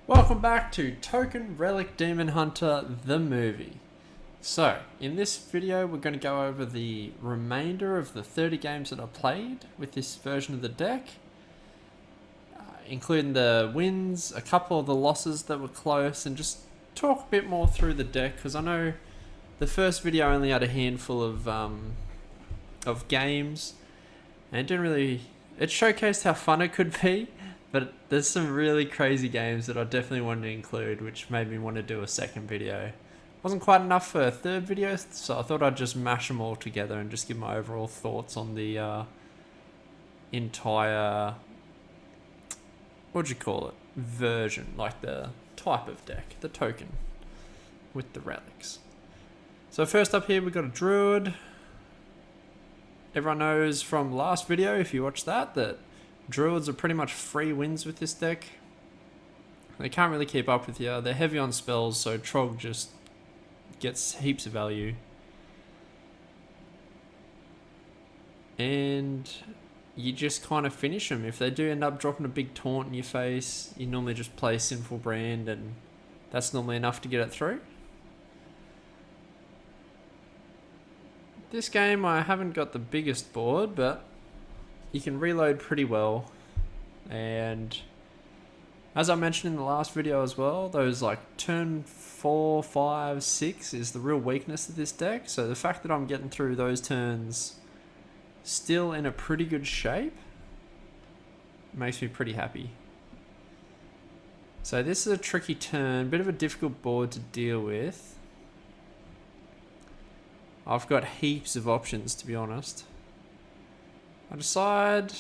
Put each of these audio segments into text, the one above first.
Welcome back to Token Relic Demon Hunter, the movie. So, in this video we're going to go over the remainder of the 30 games that I played with this version of the deck, including the wins, a couple of the losses that were close, and just talk a bit more through the deck, because I know the first video only had a handful of games, and it showcased how fun it could be. But there's some really crazy games that I definitely wanted to include, which made me want to do a second video. Wasn't quite enough for a third video, so I thought I'd just mash them all together and just give my overall thoughts on the entire, version, like the type of deck, the token with the relics. So first up here we've got a Druid. Everyone knows from last video, if you watched that Druids are pretty much free wins with this deck. They can't really keep up with you. They're heavy on spells, so Trog just gets heaps of value. And you just kind of finish them. If they do end up dropping a big taunt in your face, you normally just play Sinful Brand, and that's normally enough to get it through. This game I haven't got the biggest board, but you can reload pretty well, and as I mentioned in the last video as well, those like turn 4, 5, 6 is the real weakness of this deck. So the fact that I'm getting through those turns still in a pretty good shape makes me pretty happy. So this is a tricky turn, bit of a difficult board to deal with. I've got heaps of options, to be honest. I decide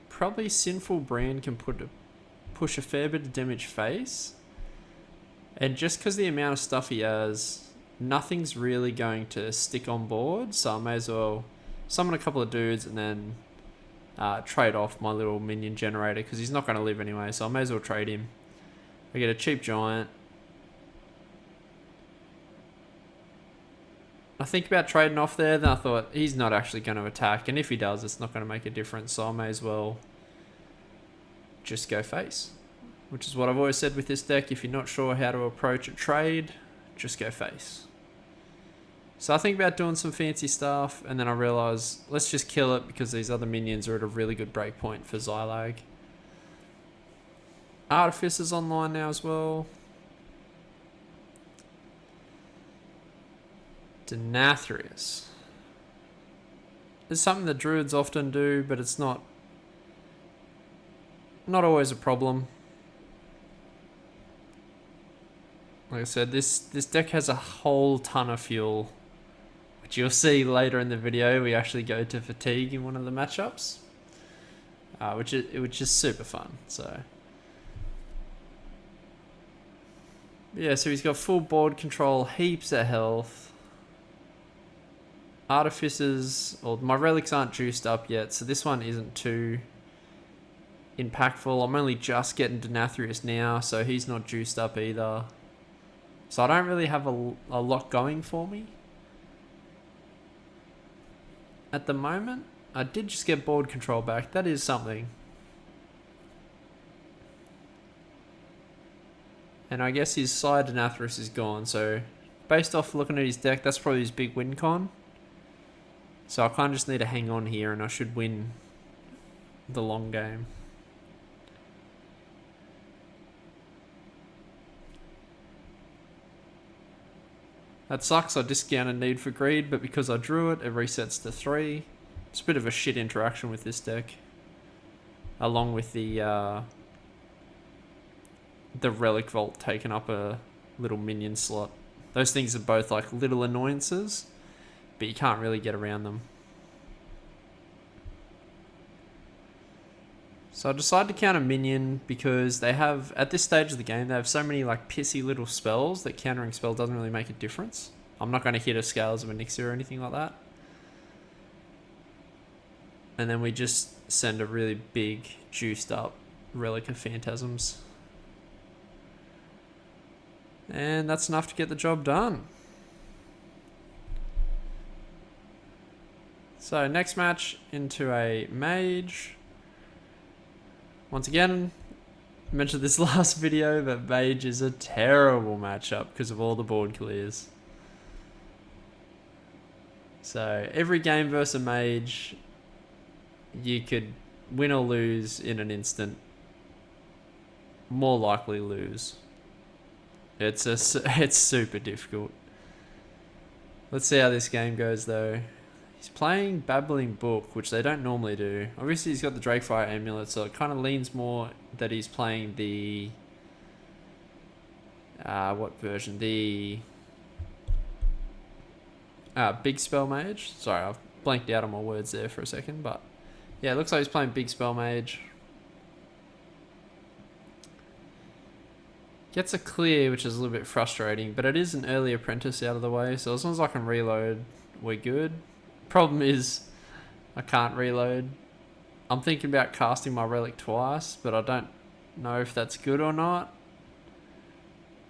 probably Sinful Brand can push a fair bit of damage face, and just because the amount of stuff he has, nothing's really going to stick on board, so I may as well summon a couple of dudes and then trade off my little minion generator, because he's not going to live anyway, so I may as well trade him. I get a cheap giant. I think about trading off there, then I thought he's not actually going to attack, and if he does, it's not going to make a difference, so I may as well just go face, which is what I've always said with this deck. If you're not sure how to approach a trade, just go face. So I think about doing some fancy stuff, and then I realise, let's just kill it, because these other minions are at a really good breakpoint for Xylag. Artifice is online now as well. Denathrius is something that Druids often do, but it's not always a problem. Like I said, this deck has a whole ton of fuel, which you'll see later in the video. We actually go to fatigue in one of the matchups, which is super fun. So yeah, so he's got full board control, heaps of health. Artificers, or my relics aren't juiced up yet, so this one isn't too impactful. I'm only just getting Denathrius now, so he's not juiced up either. So I don't really have a lot going for me at the moment. I did just get board control back. That is something. And I guess his side Denathrius is gone, so based off looking at his deck, that's probably his big win con. So I kind of just need to hang on here, and I should win the long game. That sucks, I discounted Need for Greed, but because I drew it, it resets to 3. It's a bit of a shit interaction with this deck, along with the Relic Vault taking up a little minion slot. Those things are both like little annoyances, but you can't really get around them. So I decided to counter minion because they have, at this stage of the game, they have so many like pissy little spells that countering spell doesn't really make a difference. I'm not going to hit a Scales of Onyxia or anything like that. And then we just send a really big, juiced up Relic of Phantasms. And that's enough to get the job done. So next match into a Mage. Once again, mentioned this last video, but Mage is a terrible matchup because of all the board clears. So every game versus a Mage, you could win or lose in an instant. More likely lose. It's super difficult. Let's see how this game goes though. He's playing Babbling Book, which they don't normally do. Obviously he's got the Drakefire Amulet, so it kind of leans more that he's playing the... what version? The... Big Spell Mage. Sorry, I've blanked out on my words there for a second, but... Yeah, it looks like he's playing Big Spell Mage. Gets a clear, which is a little bit frustrating, but it is an early apprentice out of the way, so as long as I can reload, we're good. Problem is, I can't reload. I'm thinking about casting my Relic twice, but I don't know if that's good or not.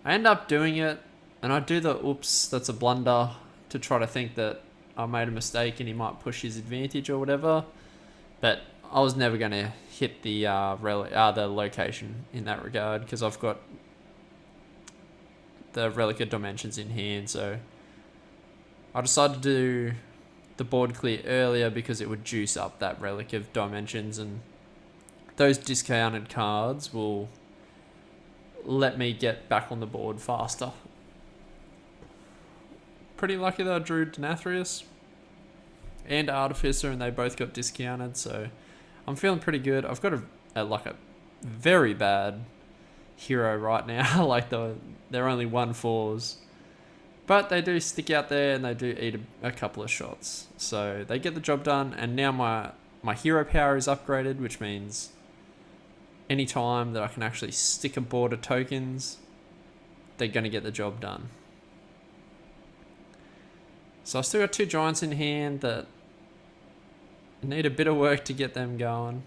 I end up doing it, and I do the oops, that's a blunder, to try to think that I made a mistake and he might push his advantage or whatever. But I was never going to hit the the location in that regard, because I've got the Relic of Dimensions in hand, so I decided to do the board clear earlier because it would juice up that Relic of Dimensions, and those discounted cards will let me get back on the board faster. Pretty lucky that I drew Denathrius and Artificer, and they both got discounted, so I'm feeling pretty good. I've got a very bad hero right now. Like they're only 1/4s, but they do stick out there and they do eat a couple of shots, so they get the job done. And now my hero power is upgraded, which means any time that I can actually stick a board of tokens, they're going to get the job done. So I still got 2 giants in hand that need a bit of work to get them going.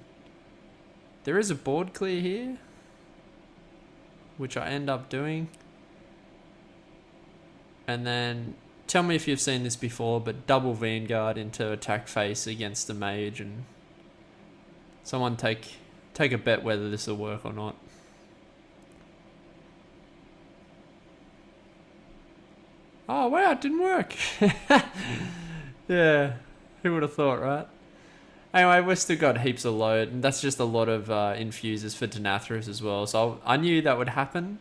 There is a board clear here, which I end up doing. And then, tell me if you've seen this before, but double Vanguard into attack face against the Mage, and someone take a bet whether this will work or not. Oh wow, it didn't work. Yeah, who would have thought, right? Anyway, we've still got heaps of load, and that's just a lot of infusers for Denathrius as well, so I knew that would happen.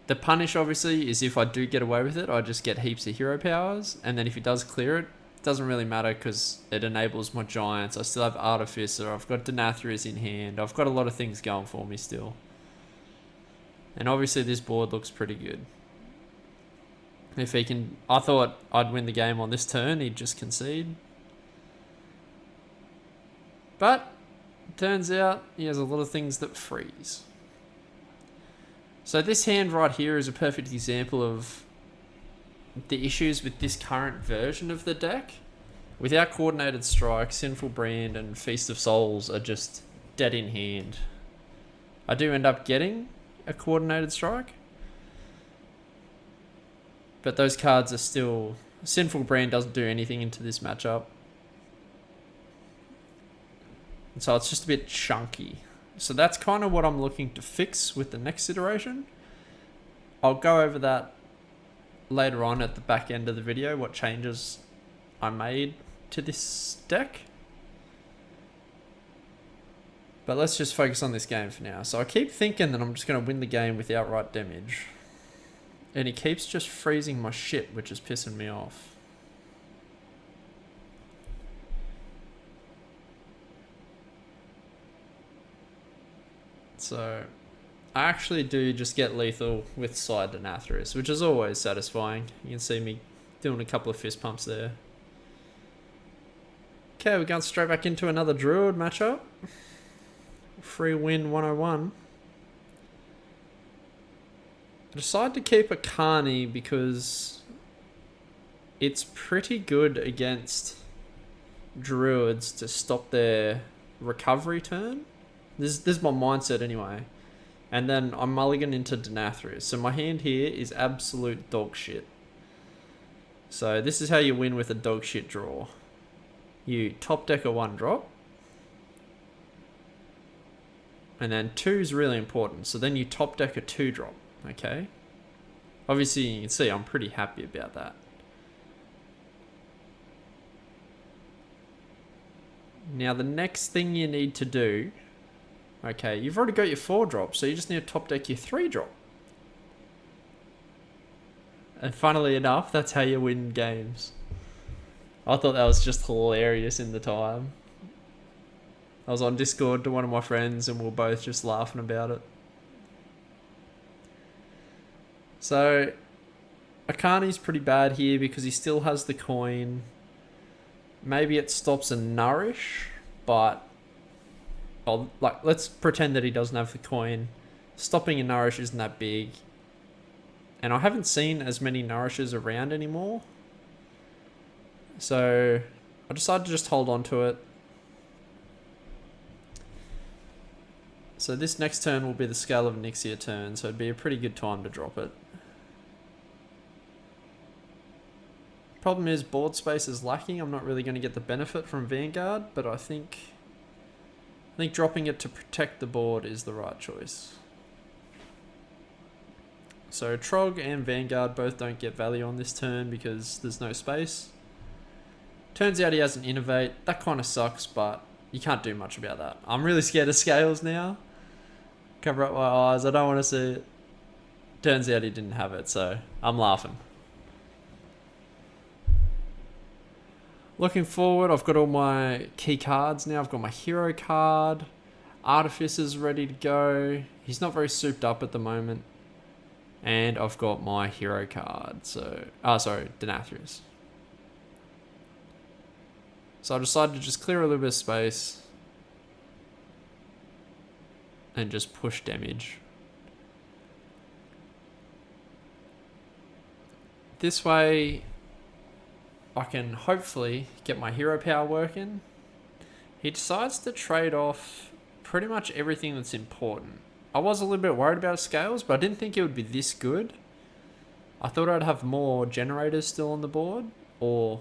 The punish, obviously, is if I do get away with it, I just get heaps of hero powers, and then if he does clear it, it doesn't really matter because it enables my giants. I still have Artificer, I've got Denathrius in hand, I've got a lot of things going for me still. And obviously this board looks pretty good. If he can... I thought I'd win the game on this turn, he'd just concede. But, turns out, he has a lot of things that freeze. So this hand right here is a perfect example of the issues with this current version of the deck. Without Coordinated Strike, Sinful Brand and Feast of Souls are just dead in hand. I do end up getting a Coordinated Strike, but those cards are still... Sinful Brand doesn't do anything into this matchup. And so it's just a bit chunky. So that's kind of what I'm looking to fix with the next iteration. I'll go over that later on at the back end of the video, what changes I made to this deck. But let's just focus on this game for now. So I keep thinking that I'm just going to win the game with outright damage. And he keeps just freezing my shit, which is pissing me off. So I actually do just get lethal with side Denathrius, which is always satisfying. You can see me doing a couple of fist pumps there. Okay, we're going straight back into another Druid matchup. Free win 101. I decided to keep a Carney because it's pretty good against Druids to stop their recovery turn. This is my mindset anyway. And then I'm mulligan into Denathrius. So my hand here is absolute dog shit. So this is how you win with a dog shit draw. You top deck a 1-drop. And then 2 is really important. So then you top deck a 2-drop, okay? Obviously, you can see I'm pretty happy about that. Now, the next thing you need to do... Okay, you've already got your 4-drop, so you just need to top deck your 3-drop. And funnily enough, that's how you win games. I thought that was just hilarious in the time. I was on Discord to one of my friends and we were both just laughing about it. So, Akani's pretty bad here because he still has the coin. Maybe it stops a nourish, but... let's pretend that he doesn't have the coin. Stopping a nourish isn't that big. And I haven't seen as many nourishes around anymore. So, I decided to just hold on to it. So this next turn will be the Scale of Nixia turn, so it'd be a pretty good time to drop it. Problem is, board space is lacking. I'm not really going to get the benefit from Vanguard, but I think dropping it to protect the board is the right choice. So Trog and Vanguard both don't get value on this turn because there's no space. Turns out he has an Innovate. That kind of sucks, but you can't do much about that. I'm really scared of Scales now. Cover up my eyes. I don't want to see it. Turns out he didn't have it, so I'm laughing. Looking forward, I've got all my key cards now. I've got my hero card. Artificer's ready to go. He's not very souped up at the moment. And I've got my hero card. So, Denathrius. So I decided to just clear a little bit of space. And just push damage. This way, I can hopefully get my hero power working. He decides to trade off pretty much everything that's important. I was a little bit worried about Scales, but I didn't think it would be this good. I thought I'd have more generators still on the board, or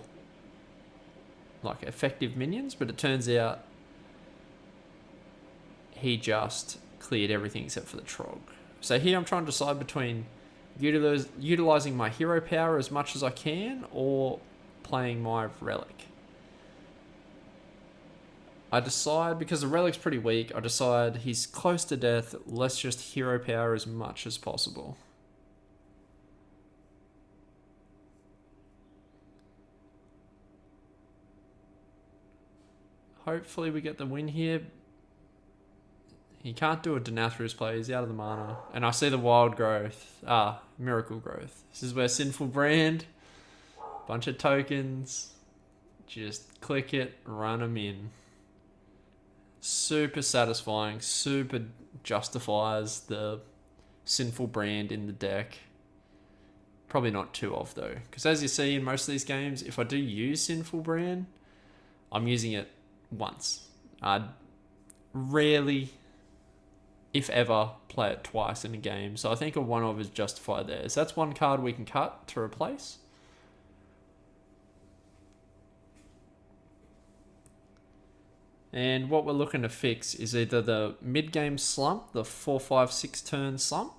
like effective minions, but it turns out he just cleared everything except for the Trog. So here I'm trying to decide between utilizing my hero power as much as I can, or playing my Relic. I decide, because the Relic's pretty weak, I decide he's close to death, let's just hero power as much as possible. Hopefully we get the win here. He can't do a Denathrius play, he's out of the mana. And I see the Wild Growth, Miracle Growth. This is where Sinful Brand, bunch of tokens, just click it, run them in. Super satisfying, super justifies the Sinful Brand in the deck. Probably not too off though, because as you see in most of these games, if I do use Sinful Brand, I'm using it once. I'd rarely, if ever, play it twice in a game. So I think a one-off is justified there. So that's one card we can cut to replace. And what we're looking to fix is either the mid-game slump, the 4-5-6 turn slump,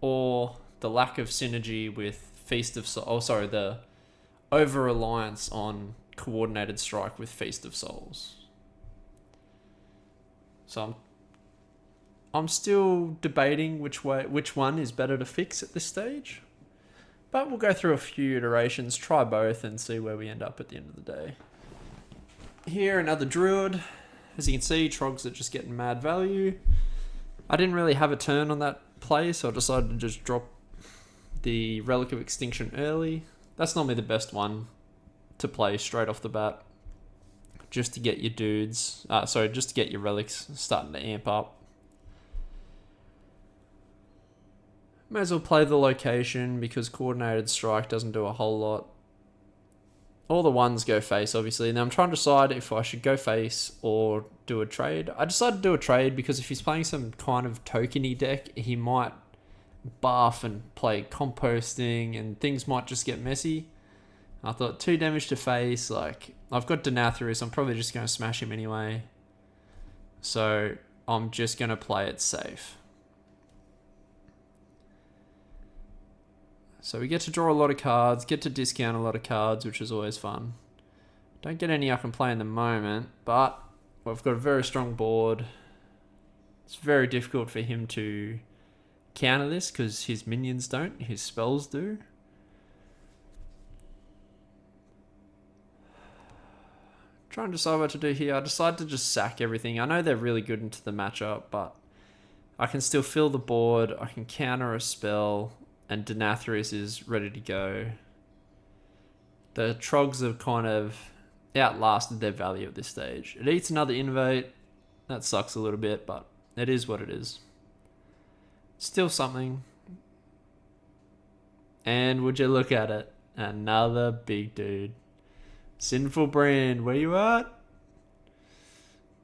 or the lack of synergy with Feast of Souls. The over-reliance on coordinated strike with Feast of Souls. So I'm still debating which one is better to fix at this stage. But we'll go through a few iterations, try both, and see where we end up at the end of the day. Here, another Druid. As you can see, Trogs are just getting mad value. I didn't really have a turn on that play, so I decided to just drop the Relic of Extinction early. That's normally the best one to play straight off the bat, just to get your dudes, just to get your relics starting to amp up. May as well play the location because coordinated strike doesn't do a whole lot. All the ones go face, obviously. Now I'm trying to decide if I should go face or do a trade. I decided to do a trade because if he's playing some kind of tokeny deck, he might buff and play composting and things might just get messy. I thought 2 damage to face, like, I've got Denathrius, I'm probably just going to smash him anyway. So I'm just going to play it safe. So we get to draw a lot of cards, get to discount a lot of cards, which is always fun. Don't get any I can play in the moment, but we've got a very strong board. It's very difficult for him to counter this because his minions don't, his spells do. Trying to decide what to do here. I decided to just sack everything. I know they're really good into the matchup, but I can still fill the board. I can counter a spell, and Denathrius is ready to go. The Trogs have kind of outlasted their value at this stage. It eats another Innovate. That sucks a little bit, but it is what it is. Still something. And would you look at it? Another big dude. Sinful Brand, where you at?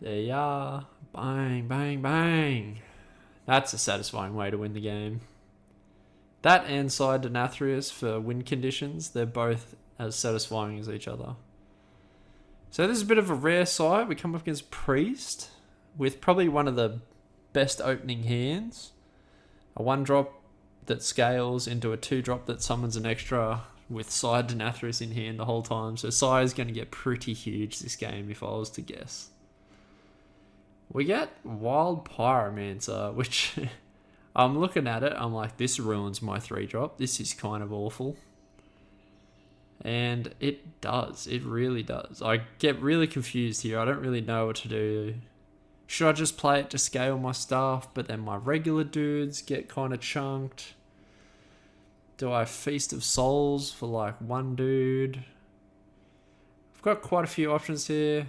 There you are. Bang, bang, bang. That's a satisfying way to win the game. That and Side Denathrius for win conditions, they're both as satisfying as each other. So this is a bit of a rare side. We come up against Priest with probably one of the best opening hands. A 1-drop that scales into a 2-drop that summons an extra with Side Denathrius in hand the whole time. So Sai is going to get pretty huge this game if I was to guess. We get Wild Pyromancer, which I'm looking at it, I'm like, this ruins my 3-drop. This is kind of awful. And it does. It really does. I get really confused here. I don't really know what to do. Should I just play it to scale my stuff, but then my regular dudes get kind of chunked? Do I Feast of Souls for like one dude? I've got quite a few options here.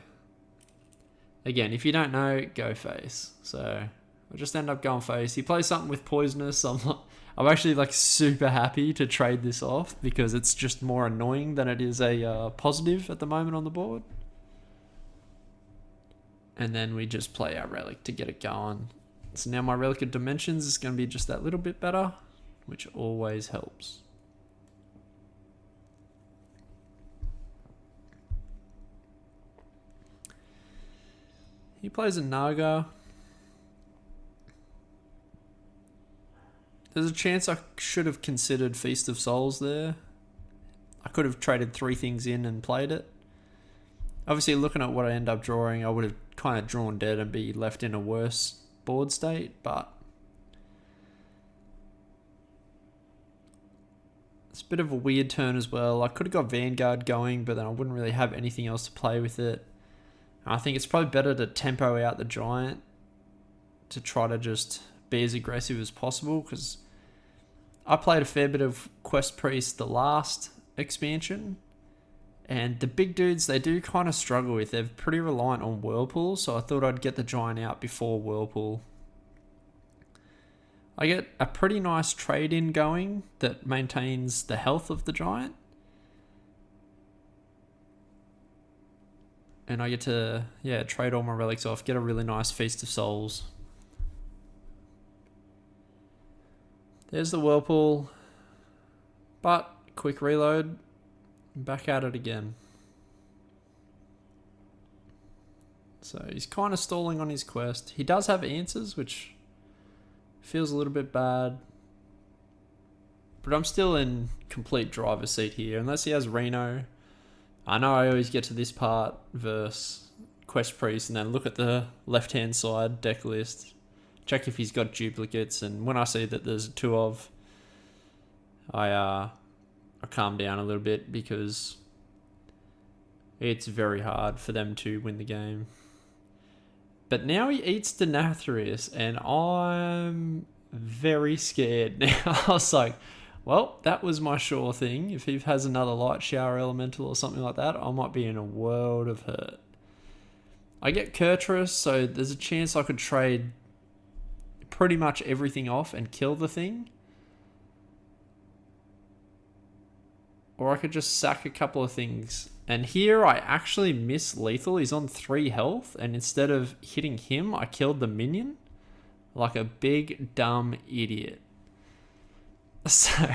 Again, if you don't know, go face. So I just end up going face. He plays something with Poisonous. I'm actually like super happy to trade this off because it's just more annoying than it is a positive at the moment on the board. And then we just play our Relic to get it going. So now my Relic of Dimensions is going to be just that little bit better, which always helps. He plays a Naga. There's a chance I should have considered Feast of Souls there. I could have traded 3 things in and played it. Obviously, looking at what I end up drawing, I would have kind of drawn dead and be left in a worse board state, but it's a bit of a weird turn as well. I could have got Vanguard going, but then I wouldn't really have anything else to play with it. I think it's probably better to tempo out the Giant to try to just be as aggressive as possible, because I played a fair bit of Quest Priest the last expansion, and the big dudes, they do kind of struggle with. They're pretty reliant on Whirlpool, so I thought I'd get the Giant out before Whirlpool. I get a pretty nice trade-in going that maintains the health of the Giant. And I get to, trade all my relics off, get a really nice Feast of Souls. There's the Whirlpool. But, quick reload. Back at it again. So he's kind of stalling on his quest. He does have answers, which feels a little bit bad. But I'm still in complete driver's seat here. Unless he has Reno. I know I always get to this part versus Quest Priest and then look at the left-hand side deck list. Check if he's got duplicates. And when I see that there's 2 of, I calm down a little bit because it's very hard for them to win the game. But now he eats Denathrius and I'm very scared now. I was like, well, that was my sure thing. If he has another Light Shower Elemental or something like that, I might be in a world of hurt. I get Kurtrus, so there's a chance I could trade pretty much everything off and kill the thing. Or I could just sack a couple of things. And here I actually miss lethal. He's on 3 health. And instead of hitting him, I killed the minion. Like a big, dumb idiot. So,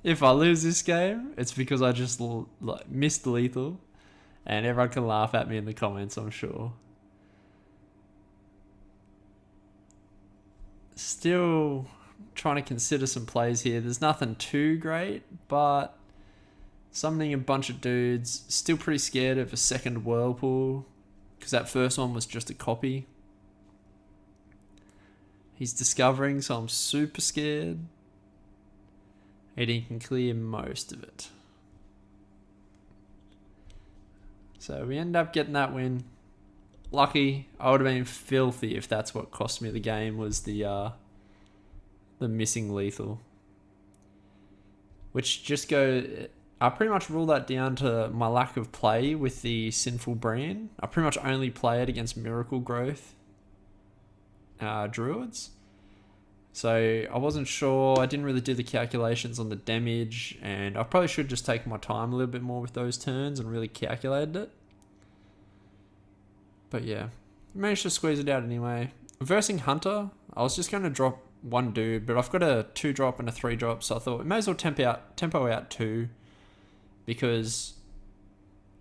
if I lose this game, it's because I just missed lethal. And everyone can laugh at me in the comments, I'm sure. Still trying to consider some plays here. There's nothing too great, but summoning a bunch of dudes. Still pretty scared of a second Whirlpool, because that first one was just a copy. He's discovering, so I'm super scared. And he can clear most of it. So we end up getting that win. Lucky. I would have been filthy if that's what cost me the game, was the missing lethal. Which just I pretty much rule that down to my lack of play with the Sinful Brand. I pretty much only play it against Miracle Growth Druids. So I wasn't sure. I didn't really do the calculations on the damage, and I probably should just take my time a little bit more with those turns and really calculated it. But yeah, managed to squeeze it out anyway. Versing Hunter, I was just going to drop one dude, but I've got a 2-drop and a 3-drop, so I thought we may as well tempo out 2, because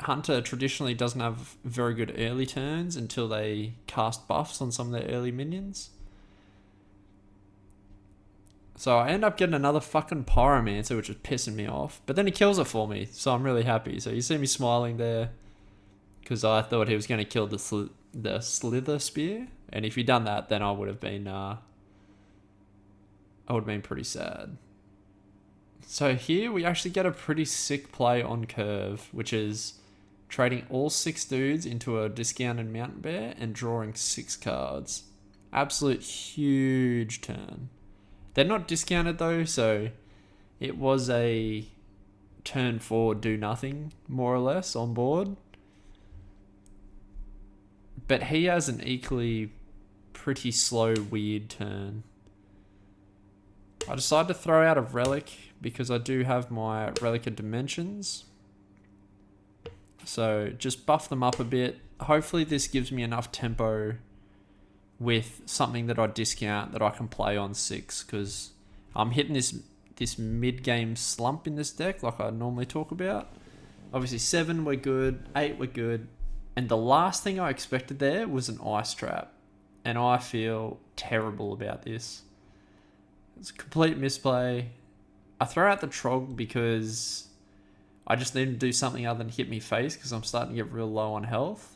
Hunter traditionally doesn't have very good early turns until they cast buffs on some of their early minions. So I end up getting another fucking Pyromancer, which is pissing me off. But then he kills it for me, so I'm really happy. So you see me smiling there, because I thought he was going to kill the Slither Spear. And if he'd done that, then I would have been pretty sad. So here we actually get a pretty sick play on curve, which is trading all 6 dudes into a discounted Mountain Bear and drawing 6 cards. Absolute huge turn. They're not discounted though, so it was a turn 4 do nothing, more or less, on board. But he has an equally pretty slow, weird turn. I decided to throw out a Relic because I do have my Relic of Dimensions. So just buff them up a bit. Hopefully this gives me enough tempo with something that I discount that I can play on 6, because I'm hitting this mid-game slump in this deck like I normally talk about. Obviously 7 were good, 8 were good, and the last thing I expected there was an Ice Trap, and I feel terrible about this. It's a complete misplay. I throw out the Trog because I just need to do something other than hit me face, because I'm starting to get real low on health.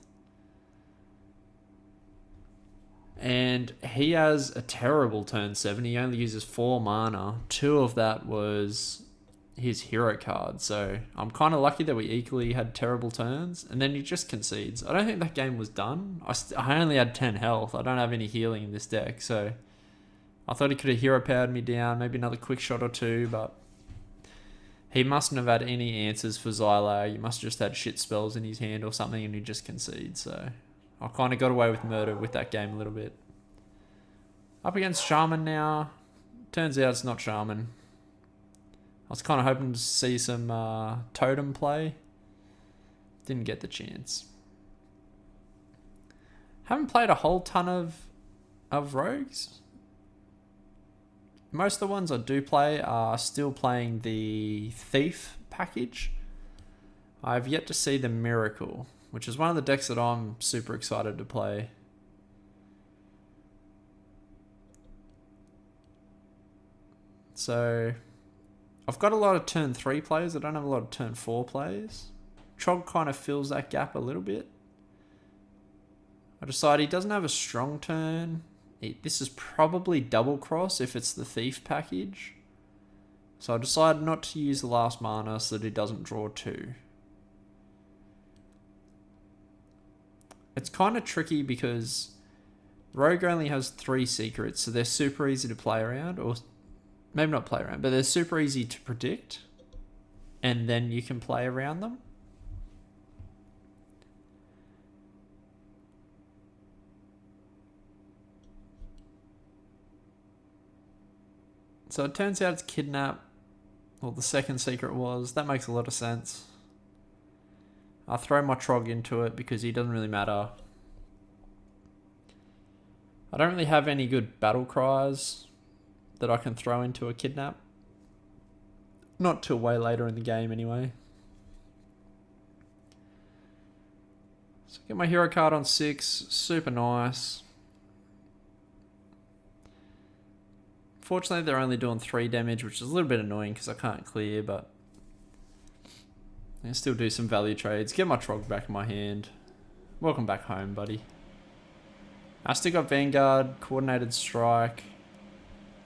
And he has a terrible turn 7. He only uses 4 mana. 2 of that was his hero card. So I'm kind of lucky that we equally had terrible turns. And then he just concedes. I don't think that game was done. I only had 10 health. I don't have any healing in this deck. So I thought he could have hero powered me down. Maybe another quick shot or 2. But he mustn't have had any answers for Xylag. He must have just had shit spells in his hand or something, and he just concedes. So I kind of got away with murder with that game a little bit. Up against Shaman now. Turns out it's not Shaman. I was kind of hoping to see some Totem play. Didn't get the chance. Haven't played a whole ton of rogues. Most of the ones I do play are still playing the Thief package. I've yet to see the Miracle, which is one of the decks that I'm super excited to play. So I've got a lot of turn 3 players. I don't have a lot of turn 4 players. Trog kind of fills that gap a little bit. I decided he doesn't have a strong turn. This is probably double cross if it's the Thief package. So I decided not to use the last mana so that he doesn't draw 2. It's kind of tricky because Rogue only has 3 secrets, so they're super easy to play around, or maybe not play around, but they're super easy to predict, and then you can play around them. So it turns out it's Kidnap, or the second secret was. That makes a lot of sense. I'll throw my Trog into it because he doesn't really matter. I don't really have any good battle cries that I can throw into a Kidnap. Not till way later in the game anyway. So get my hero card on 6. Super nice. Fortunately, they're only doing 3 damage, which is a little bit annoying because I can't clear, but I can still do some value trades. Get my Trog back in my hand. Welcome back home, buddy. I still got Vanguard, Coordinated Strike.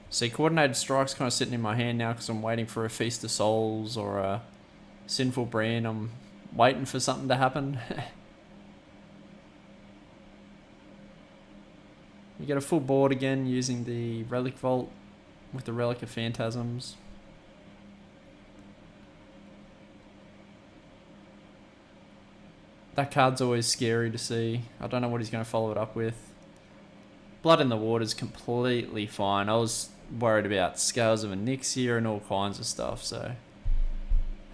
See, Coordinated Strike's kind of sitting in my hand now because I'm waiting for a Feast of Souls or a Sinful Brand. I'm waiting for something to happen. You get a full board again using the Relic Vault with the Relic of Phantasms. That card's always scary to see. I don't know what he's going to follow it up with. Blood in the Water is completely fine. I was worried about Scales of Onyxia and all kinds of stuff, so...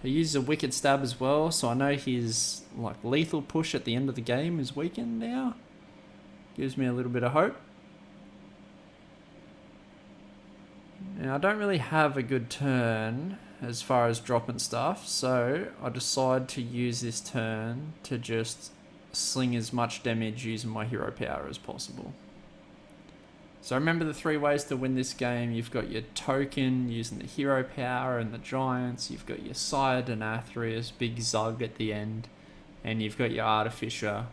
He uses a Wicked Stab as well, so I know his like lethal push at the end of the game is weakened now. Gives me a little bit of hope. Now, I don't really have a good turn as far as dropping stuff, so I decide to use this turn to just sling as much damage using my hero power as possible. So remember the 3 ways to win this game. You've got your token using the hero power and the giants. You've got your Sire Denathrius, big Zug at the end. And you've got your Artificer,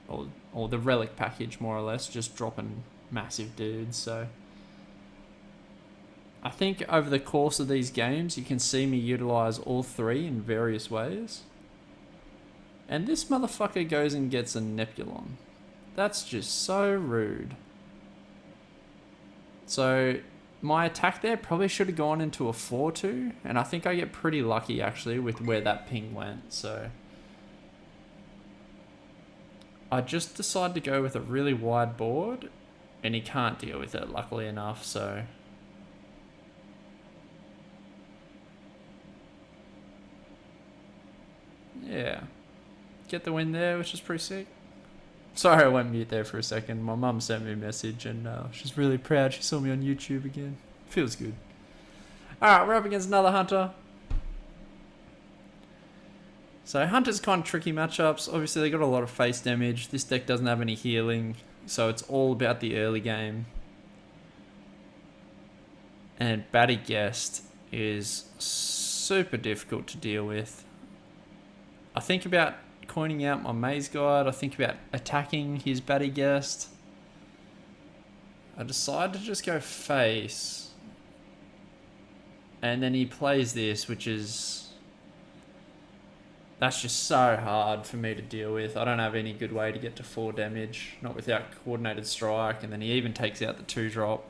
or the Relic package more or less, just dropping massive dudes. So I think over the course of these games, you can see me utilize all 3 in various ways. And this motherfucker goes and gets a Nebulon. That's just so rude. So my attack there probably should have gone into a 4-2, and I think I get pretty lucky actually with where that ping went. So I just decided to go with a really wide board, and he can't deal with it luckily enough, so... Yeah. Get the win there, which is pretty sick. Sorry I went mute there for a second. My mum sent me a message and she's really proud. She saw me on YouTube again. Feels good. Alright, we're up against another Hunter. So Hunter's kind of tricky matchups. Obviously they got a lot of face damage. This deck doesn't have any healing, so it's all about the early game. And Batty Guest is super difficult to deal with. I think about coining out my Maze Guide. I think about attacking his Batty Guest. I decide to just go face. And then he plays this, which is... That's just so hard for me to deal with. I don't have any good way to get to 4 damage. Not without Coordinated Strike. And then he even takes out the 2-drop.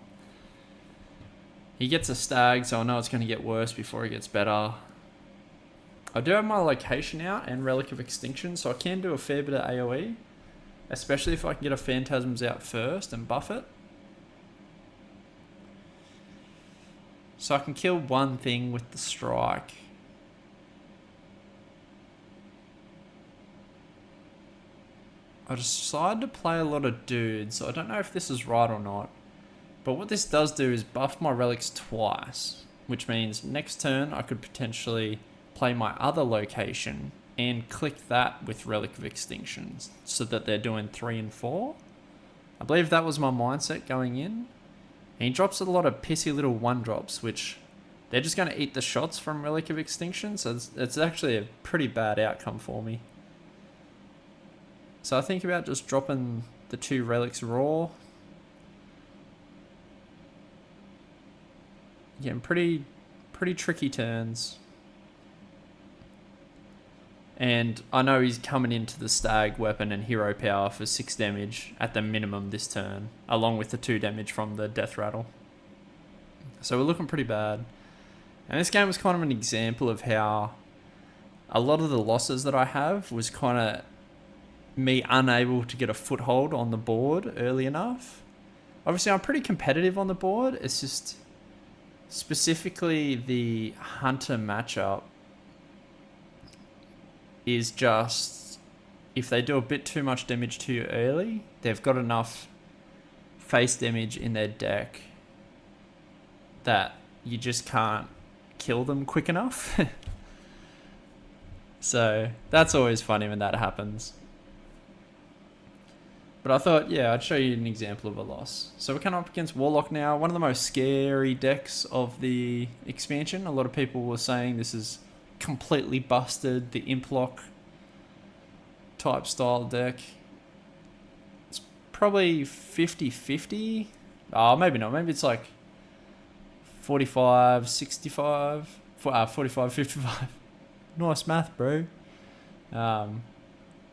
He gets a stag, so I know it's going to get worse before it gets better. I do have my location out and Relic of Extinction, so I can do a fair bit of AoE. Especially if I can get a Phantasms out first and buff it. So I can kill one thing with the strike. I decided to play a lot of dudes, so I don't know if this is right or not. But what this does do is buff my relics twice. Which means next turn I could potentially... play my other location and click that with Relic of Extinction so that they're doing 3 and 4. I believe that was my mindset going in. And he drops a lot of pissy little 1-drops, which they're just going to eat the shots from Relic of Extinction, so it's actually a pretty bad outcome for me. So I think about just dropping the 2 relics raw. Again, pretty tricky turns. And I know he's coming into the stag weapon and hero power for 6 damage at the minimum this turn, along with the 2 damage from the death rattle. So we're looking pretty bad. And this game was kind of an example of how a lot of the losses that I have was kind of me unable to get a foothold on the board early enough. Obviously I'm pretty competitive on the board. It's just specifically the Hunter matchup is just, if they do a bit too much damage to you early, they've got enough face damage in their deck that you just can't kill them quick enough. So that's always funny when that happens. But I thought, yeah, I'd show you an example of a loss. So we're coming up against Warlock now, one of the most scary decks of the expansion. A lot of people were saying this is completely busted, the Implock type style deck. It's probably 50-50. Oh, maybe not. Maybe it's like 45-65. 45-55. Nice math, bro.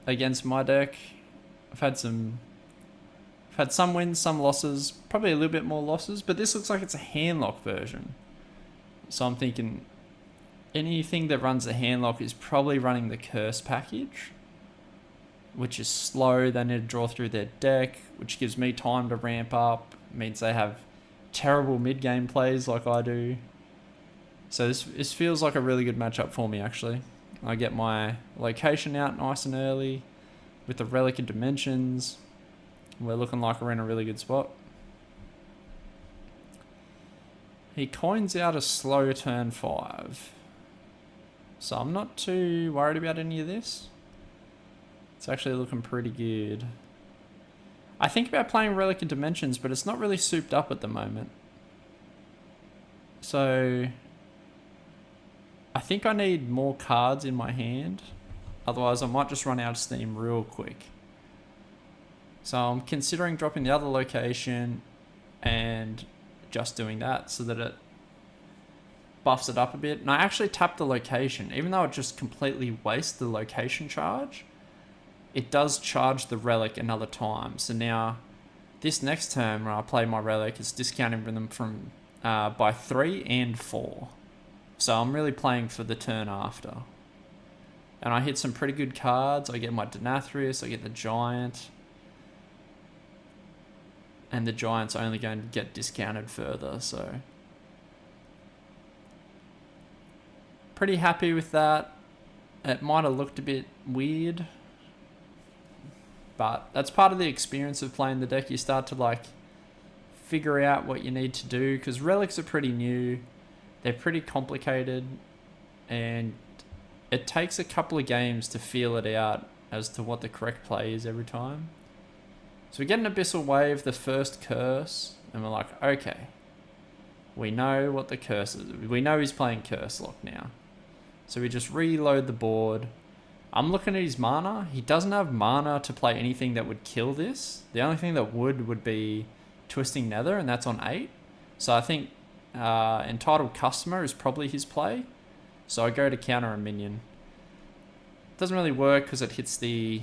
Against my deck. I've had some wins, some losses, probably a little bit more losses, but this looks like it's a handlock version. So I'm thinking anything that runs a handlock is probably running the curse package, which is slow. They need to draw through their deck, which gives me time to ramp up. It means they have terrible mid-game plays like I do. So this feels like a really good matchup for me, actually. I get my location out nice and early with the Relic and Dimensions. We're looking like we're in a really good spot. He coins out a slow turn 5. So I'm not too worried about any of this. It's actually looking pretty good. I think about playing Relic and Dimensions, but it's not really souped up at the moment. So I think I need more cards in my hand. Otherwise, I might just run out of steam real quick. So I'm considering dropping the other location and just doing that so that it buffs it up a bit. And I actually tapped the location. Even though it just completely wastes the location charge, it does charge the Relic another time. So now, this next turn when I play my Relic, it's discounting them from by 3 and 4. So I'm really playing for the turn after. And I hit some pretty good cards. I get my Denathrius, I get the Giant. And the Giant's only going to get discounted further, so. Pretty happy with that. It might have looked a bit weird. But that's part of the experience of playing the deck. You start to like figure out what you need to do. Because Relics are pretty new. They're pretty complicated. And it takes a couple of games to feel it out as to what the correct play is every time. So we get an Abyssal Wave, the first curse, and we're like, okay, we know what the curse is. We know he's playing Curse Lock now. So we just reload the board. I'm looking at his mana. He doesn't have mana to play anything that would kill this. The only thing that would be Twisting Nether, and that's on 8. So I think Entitled Customer is probably his play. So I go to counter a minion. Doesn't really work because it hits the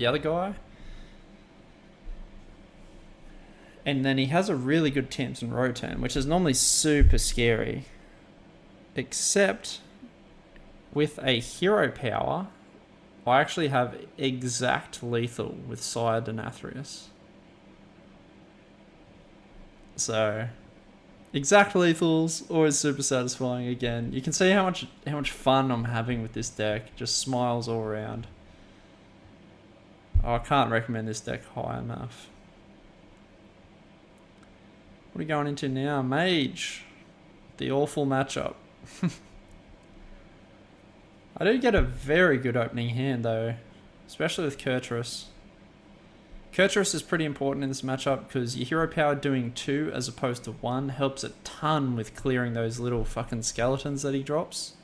other guy. And then he has a really good Tamsin Row turn, which is normally super scary. Except with a hero power, I actually have exact lethal with Sire Denathrius. So exact lethals, always super satisfying again. You can see how much fun I'm having with this deck. Just smiles all around. Oh, I can't recommend this deck high enough. What are we going into now? Mage. The awful matchup. I do get a very good opening hand though, especially with Kurtrus. Kurtrus is pretty important in this matchup because your hero power doing 2 as opposed to 1 helps a ton with clearing those little fucking skeletons that he drops.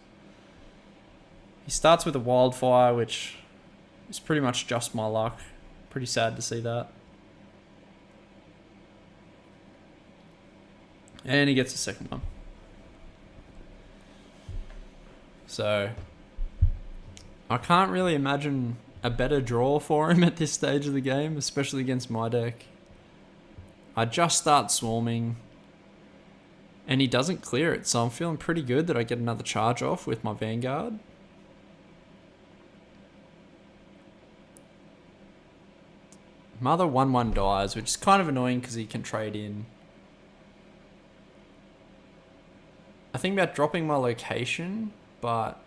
He starts with a Wildfire, which is pretty much just my luck. Pretty sad to see that. And he gets a second one. So I can't really imagine a better draw for him at this stage of the game, especially against my deck. I just start swarming and he doesn't clear it, so I'm feeling pretty good that I get another charge off with my Vanguard. Mother 1/1 dies, which is kind of annoying because he can trade in. I think about dropping my location, but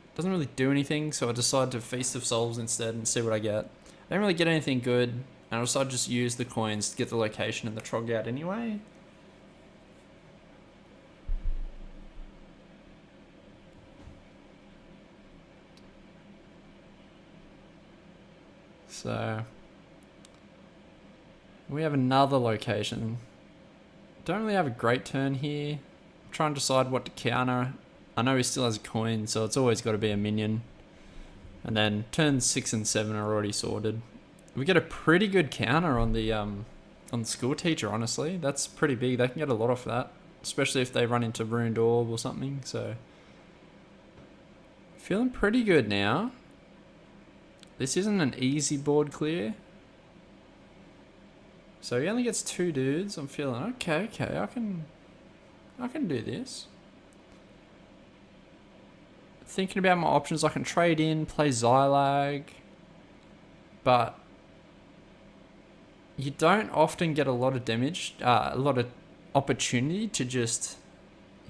it doesn't really do anything, so I decide to Feast of Souls instead and see what I get. I don't really get anything good, and I decide to just use the coins to get the location and the Trog out anyway. So So we have another location. Don't really have a great turn here. I'm trying to decide what to counter. I know he still has a coin, so it's always got to be a minion. And then turns 6 and 7 are already sorted. We get a pretty good counter on the school teacher, honestly. That's pretty big. They can get a lot off that, especially if they run into Ruined Orb or something. So feeling pretty good now. This isn't an easy board clear. So he only gets 2 dudes. I'm feeling okay, I can do this. Thinking about my options, I can trade in, play Xylag, but you don't often get a lot of damage, a lot of opportunity to just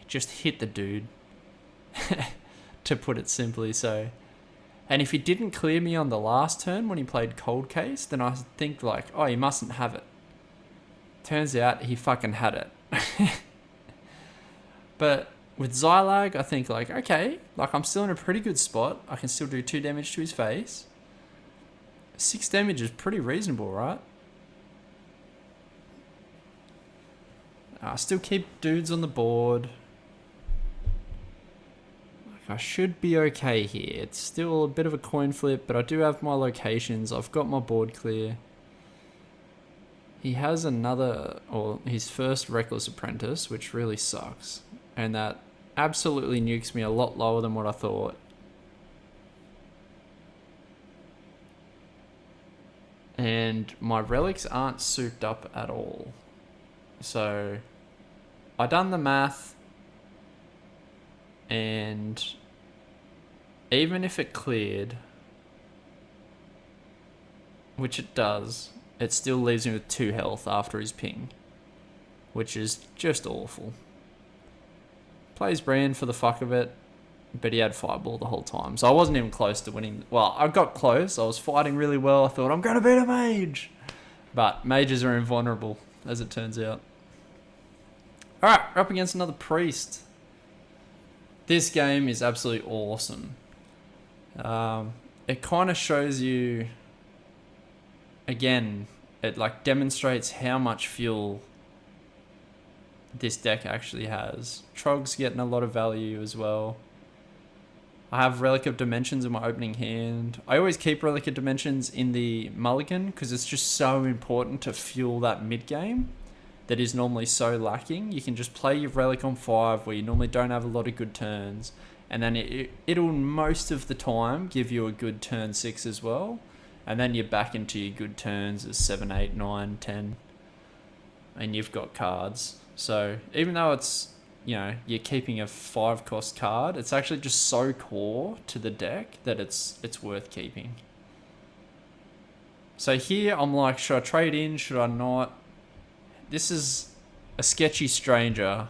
hit the dude, to put it simply. So, and if he didn't clear me on the last turn when he played Cold Case, then I think like, oh, he mustn't have it. Turns out he fucking had it. But with Xylag, I think like, okay, like I'm still in a pretty good spot. I can still do 2 damage to his face. 6 damage is pretty reasonable, right? I still keep dudes on the board. Like I should be okay here. It's still a bit of a coin flip, but I do have my locations. I've got my board clear. He has another, or his first Reckless Apprentice, which really sucks. And that absolutely nukes me a lot lower than what I thought. And my relics aren't souped up at all. So I done the math, and even if it cleared, which it does, it still leaves me with 2 health after his ping, which is just awful. Plays Brand for the fuck of it, but he had Fireball the whole time. So I wasn't even close to winning. Well, I got close. I was fighting really well. I thought, I'm going to beat a mage. But mages are invulnerable, as it turns out. Alright, we're up against another priest. This game is absolutely awesome. It kind of shows you, again, it like demonstrates how much fuel this deck actually has. Trog's getting a lot of value as well. I have Relic of Dimensions in my opening hand. I always keep Relic of Dimensions in the mulligan because it's just so important to fuel that mid game that is normally so lacking. You can just play your Relic on 5 where you normally don't have a lot of good turns, and then it'll most of the time give you a good turn 6 as well, and then you're back into your good turns as 7, 8, 9, 10, and you've got cards. So even though it's, you know, you're keeping a 5 cost card, it's actually just so core to the deck that it's worth keeping. So here I'm like, should I trade in? Should I not? This is a sketchy stranger.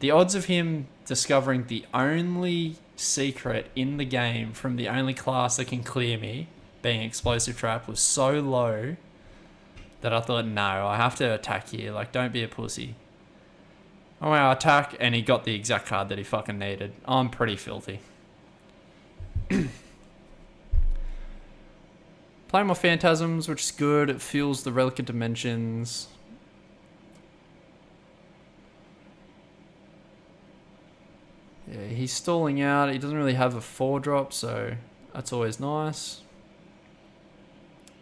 The odds of him discovering the only secret in the game from the only class that can clear me, being Explosive Trap, was so low that I thought, no, I have to attack here. Like, don't be a pussy. Oh, I attack, and he got the exact card that he fucking needed. I'm pretty filthy. Playing my Phantasms, which is good. It fuels the Relic of Dimensions. Yeah, he's stalling out. He doesn't really have a 4-drop, so that's always nice.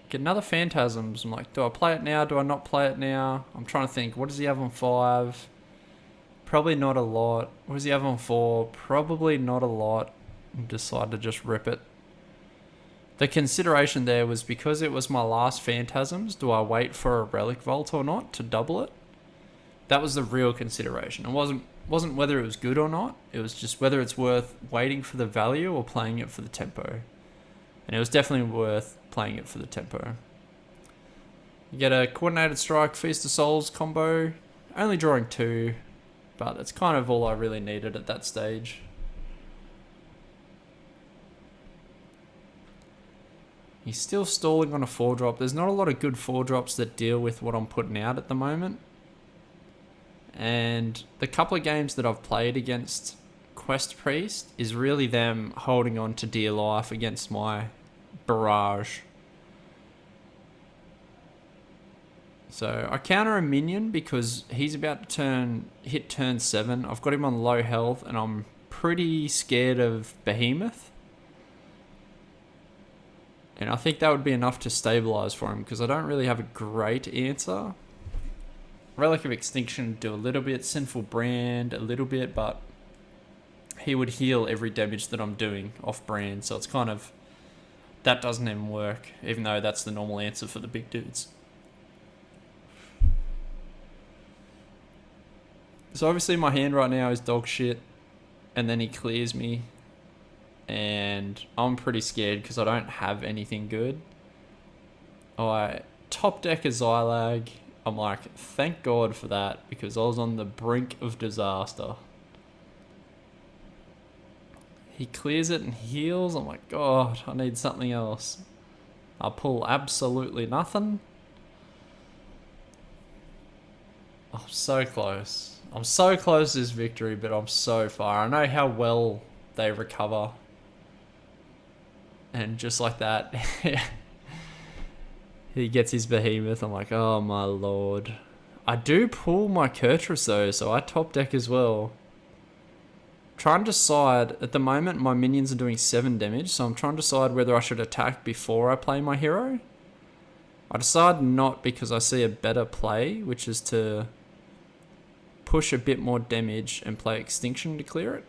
Get another Phantasms. I'm like, do I play it now? Do I not play it now? I'm trying to think. What does he have on 5? Probably not a lot. What does he have on 4? Probably not a lot. And decide to just rip it. The consideration there was because it was my last Phantasms, do I wait for a Relic Vault or not to double it? That was the real consideration. It wasn't whether it was good or not. It was just whether it's worth waiting for the value or playing it for the tempo. And it was definitely worth playing it for the tempo. You get a Coordinated Strike, Feast of Souls combo. Only drawing 2, but that's kind of all I really needed at that stage. He's still stalling on a 4-drop. There's not a lot of good 4-drops that deal with what I'm putting out at the moment. And the couple of games that I've played against Quest Priest is really them holding on to dear life against my barrage. So I counter a minion because he's about to hit turn 7. I've got him on low health and I'm pretty scared of Behemoth. And I think that would be enough to stabilize for him because I don't really have a great answer. Relic of Extinction would do a little bit, Sinful Brand a little bit, but he would heal every damage that I'm doing off brand. So it's kind of, that doesn't even work, even though that's the normal answer for the big dudes. So obviously my hand right now is dog shit, and then he clears me, and I'm pretty scared because I don't have anything good. I top deck a Xylag. I'm like, thank God for that, because I was on the brink of disaster. He clears it and heals. I'm like, God, I need something else. I pull absolutely nothing. I'm so close. I'm so close to this victory, but I'm so far. I know how well they recover. And just like that, he gets his Behemoth. I'm like, oh my lord. I do pull my Kurtrus though, so I top deck as well. Trying to decide, at the moment my minions are doing 7 damage, so I'm trying to decide whether I should attack before I play my hero. I decide not because I see a better play, which is to push a bit more damage and play Extinction to clear it.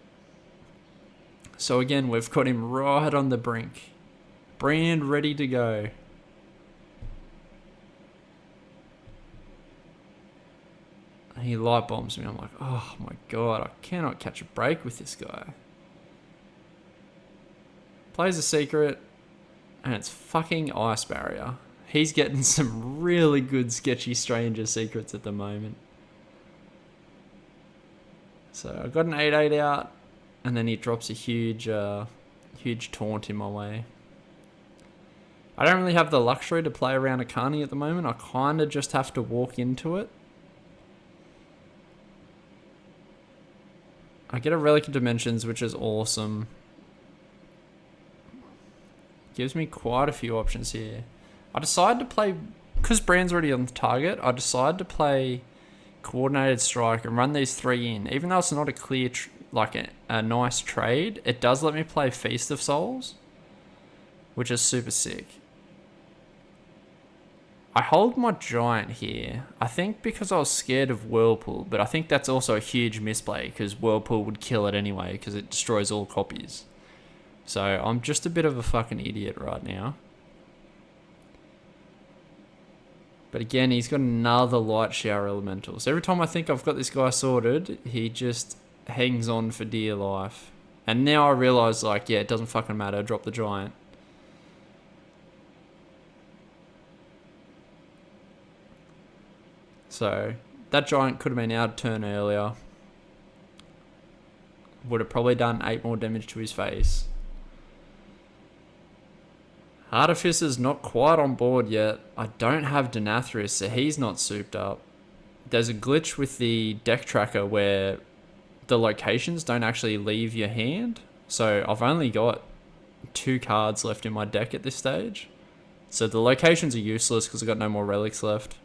So again, we've got him right on the brink. Brand ready to go. He light bombs me. I'm like, oh my god, I cannot catch a break with this guy. Plays a secret, and it's fucking Ice Barrier. He's getting some really good sketchy stranger secrets at the moment. So I got an 8/8 out, and then he drops a huge taunt in my way. I don't really have the luxury to play around a Carney at the moment. I kind of just have to walk into it. I get a Relic of Dimensions, which is awesome. Gives me quite a few options here. I decided to play, because Brand's already on the target, I decided to play Coordinated Strike and run these 3 in. Even though it's not a clear, a nice trade, it does let me play Feast of Souls, which is super sick. I hold my Giant here, I think because I was scared of Whirlpool, but I think that's also a huge misplay because Whirlpool would kill it anyway because it destroys all copies. So I'm just a bit of a fucking idiot right now. But again, he's got another Light Shower Elemental. So every time I think I've got this guy sorted, he just hangs on for dear life. And now I realise, like, yeah, it doesn't fucking matter, drop the Giant. So that Giant could have been out a turn earlier. Would have probably done 8 more damage to his face. Artificer's not quite on board yet. I don't have Denathrius, so he's not souped up. There's a glitch with the deck tracker where the locations don't actually leave your hand. So I've only got 2 cards left in my deck at this stage. So the locations are useless because I've got no more relics left.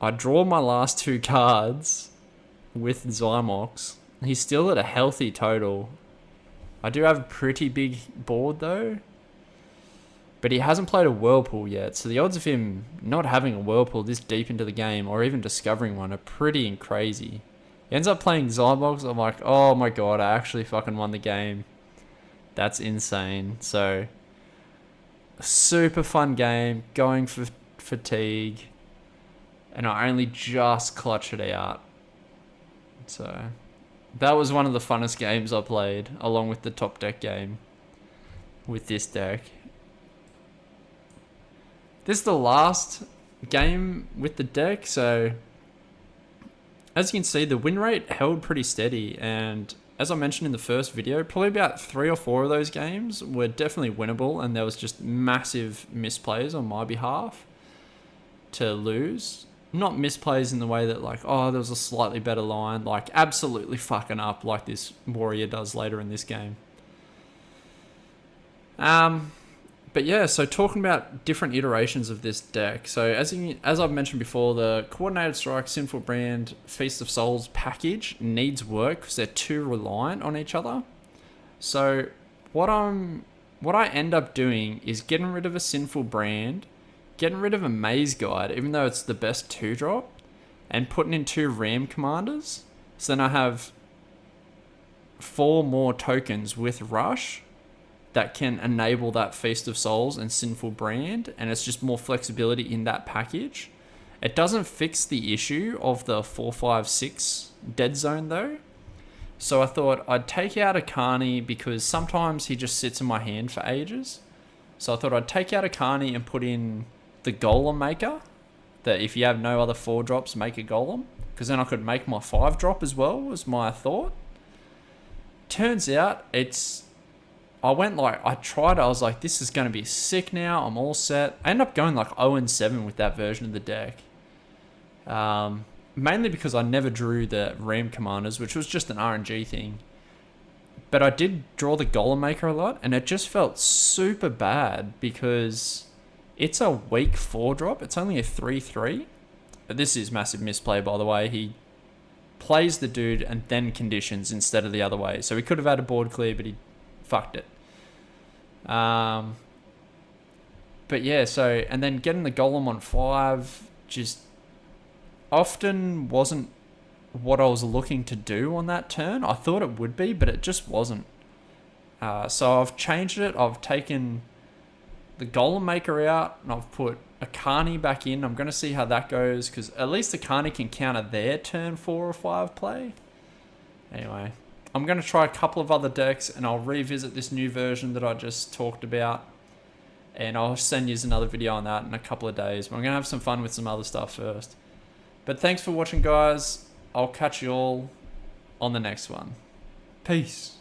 I draw my last 2 cards with Zymox. He's still at a healthy total. I do have a pretty big board though. But he hasn't played a Whirlpool yet, so the odds of him not having a Whirlpool this deep into the game, or even discovering one, are pretty crazy. He ends up playing Zymox. I'm like, oh my god, I actually fucking won the game. That's insane. So, a super fun game, going for fatigue. And I only just clutched it out. So, that was one of the funnest games I played, along with the top deck game with this deck. This is the last game with the deck, so as you can see, the win rate held pretty steady, and as I mentioned in the first video, probably about 3 or 4 of those games were definitely winnable, and there was just massive misplays on my behalf to lose. Not misplays in the way that, like, oh, there was a slightly better line, like absolutely fucking up like this warrior does later in this game. But yeah, so talking about different iterations of this deck. So as I've mentioned before, the Coordinated Strike, Sinful Brand, Feast of Souls package needs work because they're too reliant on each other. So what I end up doing is getting rid of a Sinful Brand, getting rid of a Maze Guide, even though it's the best 2-drop, and putting in 2 Ram Commanders. So then I have 4 more tokens with Rush that can enable that Feast of Souls and Sinful Brand, and it's just more flexibility in that package. It doesn't fix the issue of the 4-5-6 dead zone though. So I thought I'd take out a Carney because sometimes he just sits in my hand for ages. So I thought I'd take out a Carney and put in the Golem Maker, that if you have no other 4-drops, make a Golem, because then I could make my 5-drop as well, was my thought. Turns out I was like, this is going to be sick now. I'm all set. I ended up going like 0-7 with that version of the deck. Mainly because I never drew the Ram Commanders, which was just an RNG thing. But I did draw the Golem Maker a lot, and it just felt super bad because it's a weak 4-drop. It's only a 3/3. But this is massive misplay, by the way. He plays the dude and then conditions instead of the other way. So he could have had a board clear, but he fucked it. But yeah, so, and then getting the Golem on 5 just often wasn't what I was looking to do on that turn. I thought it would be, but it just wasn't. So I've changed it. I've taken the Golem Maker out and I've put a Carney back in. I'm going to see how that goes because at least the Carney can counter their turn 4 or 5 play. Anyway, I'm going to try a couple of other decks and I'll revisit this new version that I just talked about. And I'll send you another video on that in a couple of days. But I'm going to have some fun with some other stuff first. But thanks for watching, guys. I'll catch you all on the next one. Peace.